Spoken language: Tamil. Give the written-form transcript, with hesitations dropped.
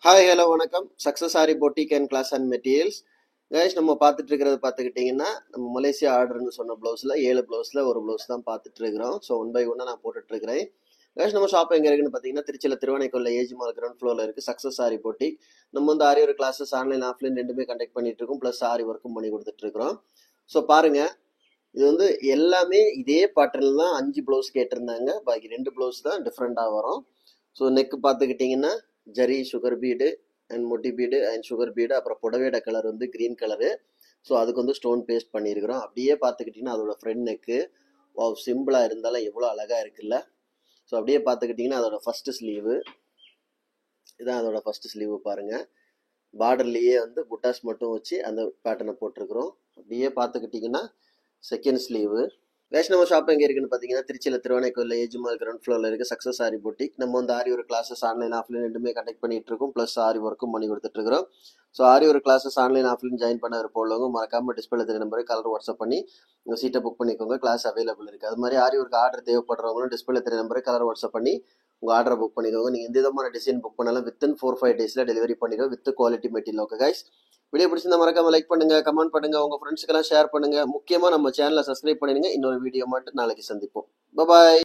ஹாய் ஹலோ வணக்கம். Success aari boutique and class and மெட்டீரியல்ஸ். கைஸ், நம்ம பார்த்துட்டு இருக்கிறது பார்த்துக்கிட்டிங்கன்னா, நம்ம மலேசியா ஆர்டர்னு சொன்ன ப்ளவுஸில் 7 ப்ளவுஸில் ஒரு ப்ளவுஸ் தான் பார்த்துட்டு இருக்கிறோம். ஸோ ஒன் பை ஒன்னாக நான் போட்டுட்ருக்கிறேன். கைஸ், நம்ம ஷாப் எங்கே இருக்குன்னு பார்த்தீங்கன்னா, திருச்சியில் திருவானைக்கோல்ல ஏஜி மால் கிரவுண்ட் ஃப்ளோரில் இருக்குது சக்ஸஸ் ஆரி பொட்டிக். நம்ம வந்து ஆரி ஒரு கிளாஸஸ் ஆன்லைன் ஆஃப்லைன் ரெண்டுமே கண்டக்ட் பண்ணிட்டு இருக்கோம். ப்ளஸ் ஆரி ஒர்க்கும் பண்ணி கொடுத்துட்ருக்குறோம். ஸோ பாருங்கள், இது வந்து எல்லாமே இதே பேட்டர்னில் தான் 5 ப்ளவுஸ் கேட்டிருந்தாங்க. பாக்கி 2 ப்ளவுஸ் தான் டிஃப்ரெண்ட்டாக வரும். ஸோ நெக் பார்த்துக்கிட்டிங்கன்னா ஜரி சுகர் பீடு அண்ட் மொட்டி பீடு அண்ட் சுகர் பீடு, அப்புறம் புடவையோட கலர் வந்து க்ரீன் கலரு. ஸோ அதுக்கு வந்து ஸ்டோன் பேஸ்ட் பண்ணியிருக்கிறோம். அப்படியே பார்த்துக்கிட்டிங்கன்னா அதோட ஃப்ரண்ட் நெக்கு சிம்பிளாக இருந்தாலும் எவ்வளோ அழகாக இருக்குல்ல. ஸோ அப்படியே பார்த்துக்கிட்டிங்கன்னா அதோட ஃபஸ்ட்டு ஸ்லீவு இதான். அதோட ஃபஸ்ட்டு ஸ்லீவு பாருங்கள், பார்டர்லேயே வந்து புட்டாஸ் மட்டும் வச்சு அந்த பேட்டர்னை போட்டிருக்கிறோம். அப்படியே பார்த்துக்கிட்டிங்கன்னா செகண்ட் ஸ்லீவு. கைஸ், நம்ம ஷாப் எங்கே இருக்குன்னு பார்த்தீங்கன்னா, திருச்சியில் திருவானைக்கோல்ல ஏஜி மால் கிரவுண்ட் ஃப்ளோரில் இருக்குது சக்ஸஸ் ஆரி பொட்டிக். நம்ம வந்து ஆரி ஒரு கிளாஸஸ் ஆன்லைன் ஆஃப்லைன் ரெண்டுமே கண்டக்ட் பண்ணிட்டு இருக்கோம். ப்ளஸ் ஆரி ஒர்க்கும் பண்ணி கொடுத்துட்ருக்கோம். ஸோ ஆரி ஒரு கிளாஸஸ் ஆன்லைன் ஆஃப்லைன் ஜாயின் பண்ண போடுறவங்க மறக்காம டிஸ்பிளே தெரிய நம்பருக்கு கலர் வாட்ஸ்அப் பண்ணி உங்கள் சீட்டை புக் பண்ணிக்கோங்க. கிளாஸ் அவைலபிள் இருக்குது. அது மாதிரி ஆரி ஒரு ஆர்டர் தேவைப்படுறவங்களும் டிஸ்பிளே தெரிய நம்பருக்கு கலர் வாட்ஸ்அப் பண்ணி உங்கள் ஆர்டரை புக் பண்ணிக்கோங்க. நீங்கள் எந்த விதமான டிசைன் புக் பண்ணாலும் வித்தின் 4-5 டேஸில் டெலிவரி பண்ணிடுவோம் with quality material. Okay guys, video பிடிச்சிருந்தா மறக்காம லைக் பண்ணுங்க, கமெண்ட் பண்ணுங்க, உங்க ஃப்ரெண்ட்ஸ்க்கெல்லாம் ஷேர் பண்ணுங்க. முக்கியமா நம்ம சேனலை சப்ஸ்கிரைப் பண்ணிடுங்க. இன்னொரு வீடியோ மட்டும் நாளைக்கு சந்திப்போம். பாய்.